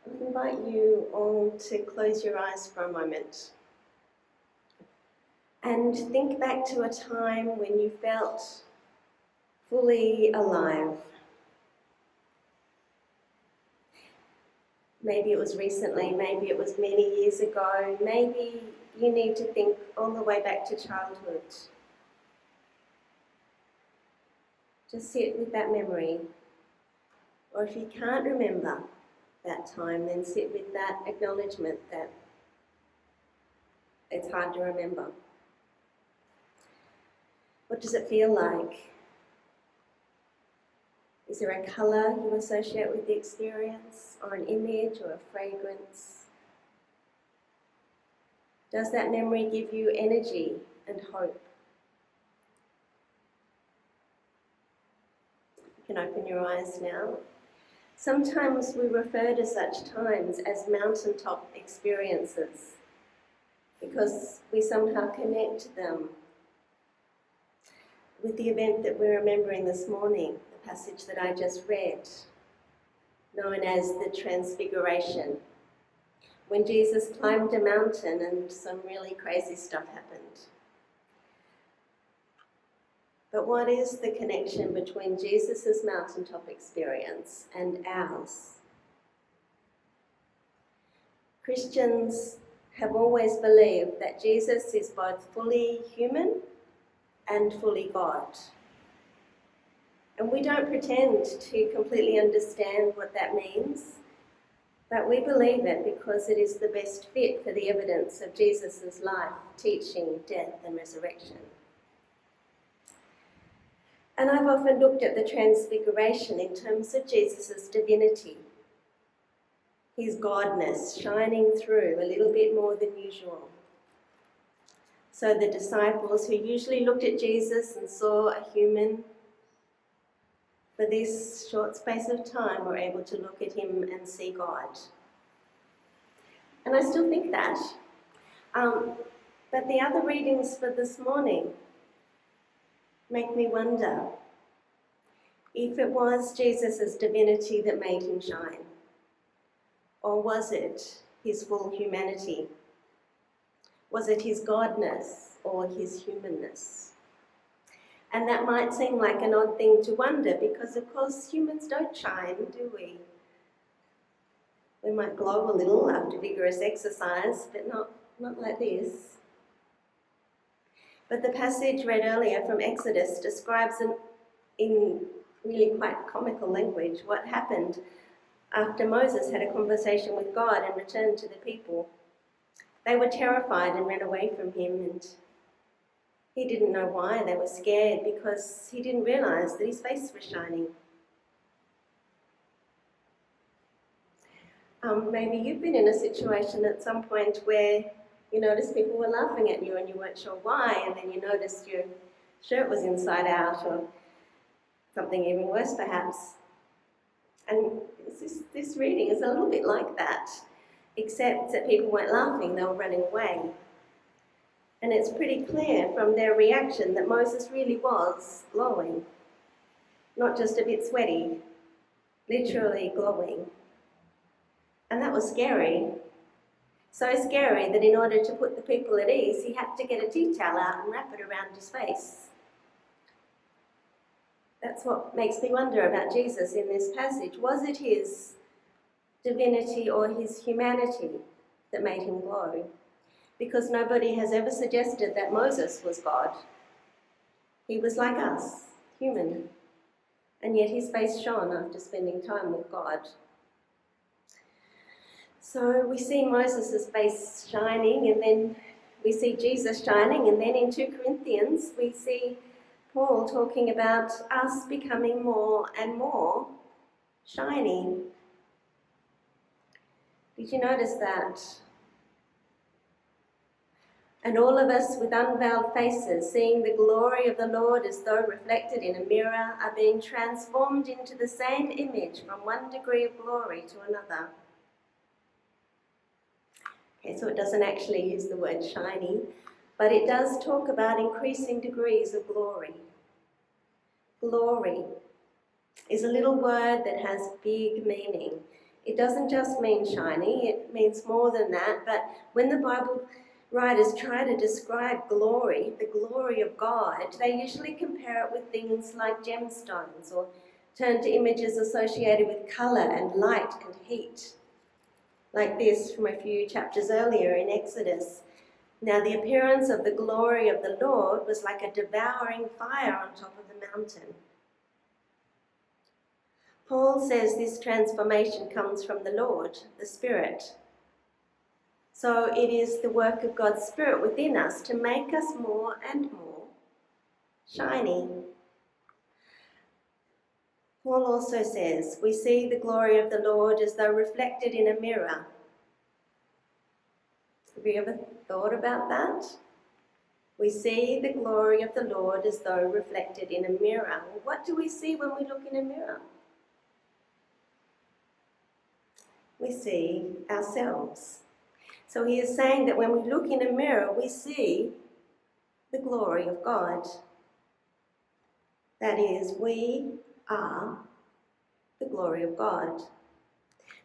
I invite you all to close your eyes for a moment and think back to a time when you felt fully alive. Maybe it was recently, maybe it was many years ago, maybe you need to think all the way back to childhood. Just sit with that memory. Or if you can't remember that time, then sit with that acknowledgement that it's hard to remember. What does it feel like? Is there a colour you associate with the experience, or an image, or a fragrance? Does that memory give you energy and hope? You can open your eyes now. Sometimes we refer to such times as mountaintop experiences because we somehow connect them with the event that we're remembering this morning, the passage that I just read, known as the Transfiguration, when Jesus climbed a mountain and some really crazy stuff happened. But what is the connection between Jesus' mountaintop experience and ours? Christians have always believed that Jesus is both fully human and fully God. And we don't pretend to completely understand what that means, but we believe it because it is the best fit for the evidence of Jesus' life, teaching, death and resurrection. And I've often looked at the Transfiguration in terms of Jesus' divinity, his godness shining through a little bit more than usual. So the disciples who usually looked at Jesus and saw a human, for this short space of time were able to look at him and see God. And I still think that. But the other readings for this morning make me wonder if it was Jesus' divinity that made him shine, or was it his full humanity? Was it his godness or his humanness? And that might seem like an odd thing to wonder because, of course, humans don't shine, do we? We might glow a little after vigorous exercise, but not like this. But the passage read earlier from Exodus describes in really quite comical language what happened after Moses had a conversation with God and returned to the people. They were terrified and ran away from him, and he didn't know why. They were scared because he didn't realise that his face was shining. Maybe you've been in a situation at some point where you noticed people were laughing at you and you weren't sure why, and then you noticed your shirt was inside out, or something even worse perhaps. And this reading is a little bit like that, except that people weren't laughing, they were running away. And it's pretty clear from their reaction that Moses really was glowing, not just a bit sweaty, literally glowing. And that was scary. So scary that in order to put the people at ease, he had to get a tea towel out and wrap it around his face. That's what makes me wonder about Jesus in this passage. Was it his divinity or his humanity that made him glow? Because nobody has ever suggested that Moses was God. He was like us, human, and yet his face shone after spending time with God. So we see Moses' face shining, and then we see Jesus shining, and then in 2 Corinthians we see Paul talking about us becoming more and more shining. Did you notice that? And all of us with unveiled faces, seeing the glory of the Lord as though reflected in a mirror, are being transformed into the same image from one degree of glory to another. Okay, so it doesn't actually use the word shiny, but it does talk about increasing degrees of glory. Glory is a little word that has big meaning. It doesn't just mean shiny, it means more than that. But when the Bible writers try to describe glory, the glory of God, they usually compare it with things like gemstones or turn to images associated with colour and light and heat, like this from a few chapters earlier in Exodus. Now the appearance of the glory of the Lord was like a devouring fire on top of the mountain. Paul says this transformation comes from the Lord, the Spirit. So it is the work of God's Spirit within us to make us more and more shiny. Paul also says, we see the glory of the Lord as though reflected in a mirror. Have you ever thought about that? We see the glory of the Lord as though reflected in a mirror. Well, what do we see when we look in a mirror? We see ourselves. So he is saying that when we look in a mirror, we see the glory of God. That is, we are the glory of God.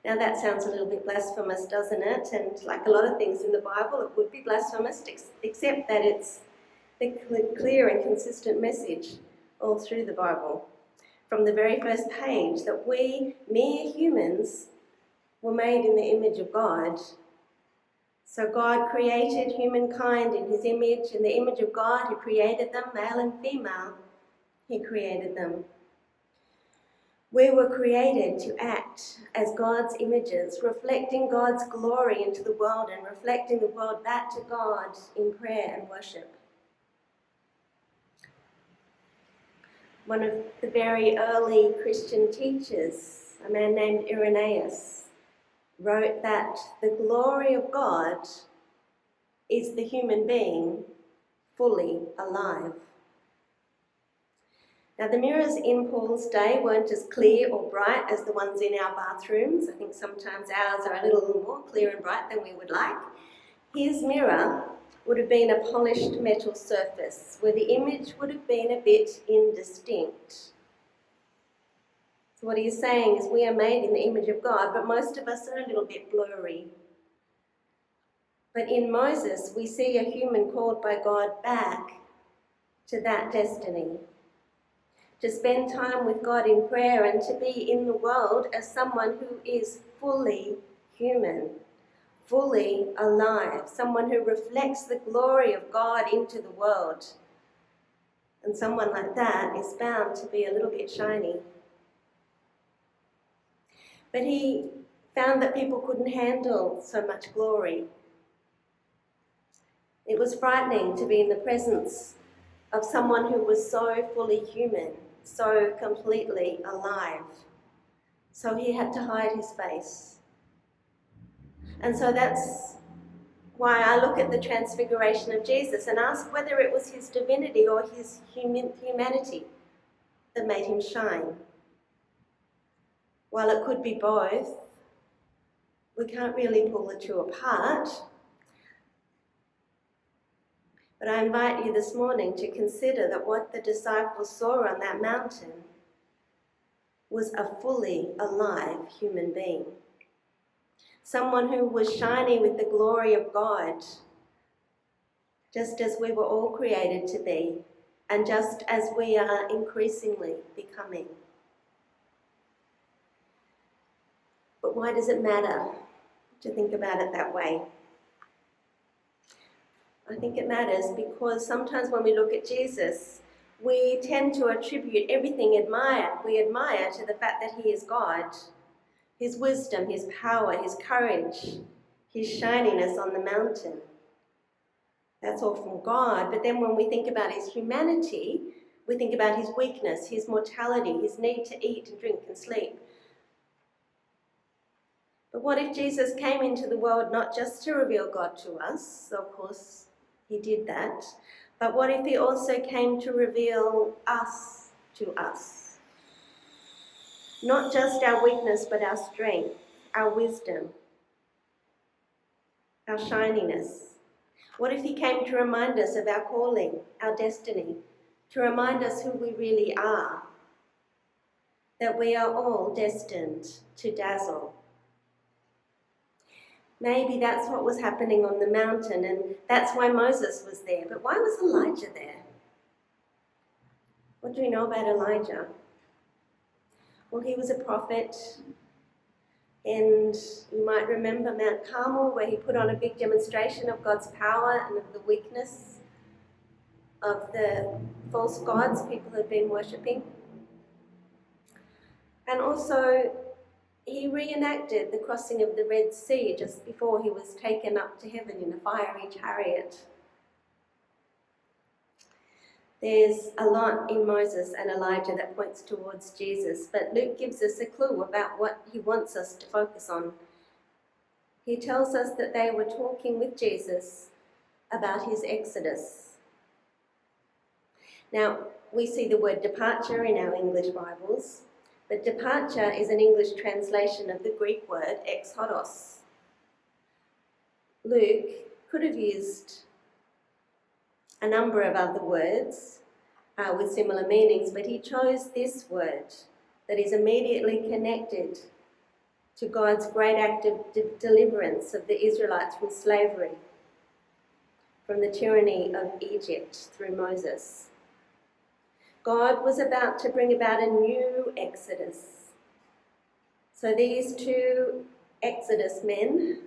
Now that sounds a little bit blasphemous, doesn't it? And like a lot of things in the Bible, it would be blasphemous, except that it's the clear and consistent message all through the Bible. From the very first page, that we, mere humans, were made in the image of God. So God created humankind in his image, in the image of God, he created them, male and female, he created them. We were created to act as God's images, reflecting God's glory into the world and reflecting the world back to God in prayer and worship. One of the very early Christian teachers, a man named Irenaeus, wrote that the glory of God is the human being fully alive. Now the mirrors in Paul's day weren't as clear or bright as the ones in our bathrooms. I think sometimes ours are a little more clear and bright than we would like. His mirror would have been a polished metal surface where the image would have been a bit indistinct. So what he's saying is we are made in the image of God, but most of us are a little bit blurry. But in Moses, we see a human called by God back to that destiny, to spend time with God in prayer and to be in the world as someone who is fully human, fully alive, someone who reflects the glory of God into the world. And someone like that is bound to be a little bit shiny. But he found that people couldn't handle so much glory. It was frightening to be in the presence of someone who was so fully human, so completely alive. So he had to hide his face. And so that's why I look at the transfiguration of Jesus and ask whether it was his divinity or his humanity that made him shine. While it could be both, we can't really pull the two apart. But I invite you this morning to consider that what the disciples saw on that mountain was a fully alive human being. Someone who was shining with the glory of God, just as we were all created to be, and just as we are increasingly becoming. But why does it matter to think about it that way? I think it matters because sometimes when we look at Jesus, we tend to attribute everything we admire to the fact that he is God. His wisdom, his power, his courage, his shininess on the mountain. That's all from God. But then when we think about his humanity, we think about his weakness, his mortality, his need to eat and drink and sleep. But what if Jesus came into the world not just to reveal God to us? Of course, he did that. But what if he also came to reveal us to us? Not just our weakness, but our strength, our wisdom, our shininess. What if he came to remind us of our calling, our destiny, to remind us who we really are? That we are all destined to dazzle, Maybe that's what was happening on the mountain, and that's why Moses was there. But why was Elijah there? What do we know about Elijah? Well, he was a prophet, and you might remember Mount Carmel, where he put on a big demonstration of God's power and of the weakness of the false gods people had been worshipping. And also, he reenacted the crossing of the Red Sea just before he was taken up to heaven in a fiery chariot. There's a lot in Moses and Elijah that points towards Jesus, but Luke gives us a clue about what he wants us to focus on. He tells us that they were talking with Jesus about his exodus. Now, we see the word departure in our English Bibles, but departure is an English translation of the Greek word exodos. Luke could have used a number of other words with similar meanings, but he chose this word that is immediately connected to God's great act of deliverance of the Israelites from slavery, from the tyranny of Egypt through Moses. God was about to bring about a new exodus. So these two Exodus men,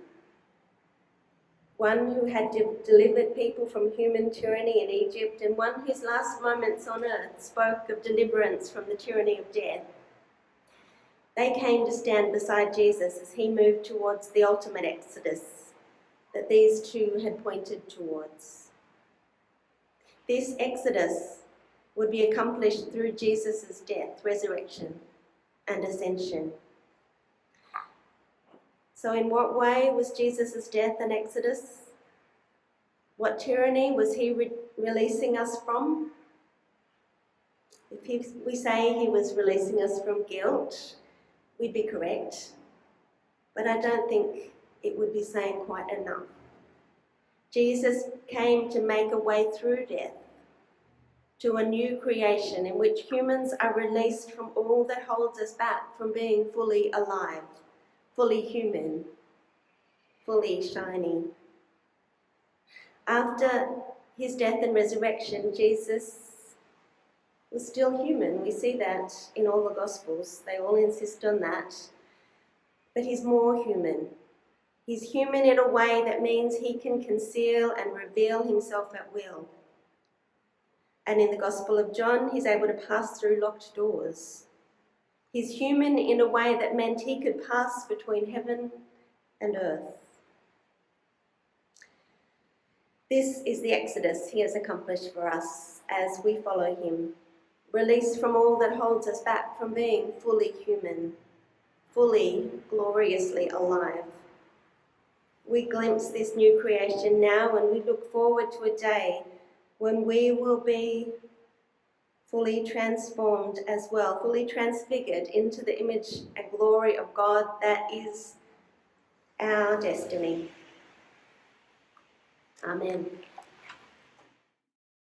one who had delivered people from human tyranny in Egypt, and one whose last moments on earth spoke of deliverance from the tyranny of death, they came to stand beside Jesus as he moved towards the ultimate exodus that these two had pointed towards. This exodus would be accomplished through Jesus' death, resurrection, and ascension. So in what way was Jesus' death an exodus? What tyranny was he releasing us from? If we say he was releasing us from guilt, we'd be correct. But I don't think it would be saying quite enough. Jesus came to make a way through death to a new creation in which humans are released from all that holds us back from being fully alive, fully human, fully shiny. After his death and resurrection, Jesus was still human. We see that in all the Gospels. They all insist on that. But he's more human. He's human in a way that means he can conceal and reveal himself at will. And in the Gospel of John, he's able to pass through locked doors. He's human in a way that meant he could pass between heaven and earth. This is the exodus he has accomplished for us as we follow him, released from all that holds us back from being fully human, fully, gloriously alive. We glimpse this new creation now, and we look forward to a day when we will be fully transformed as well, fully transfigured into the image and glory of God that is our destiny. Amen.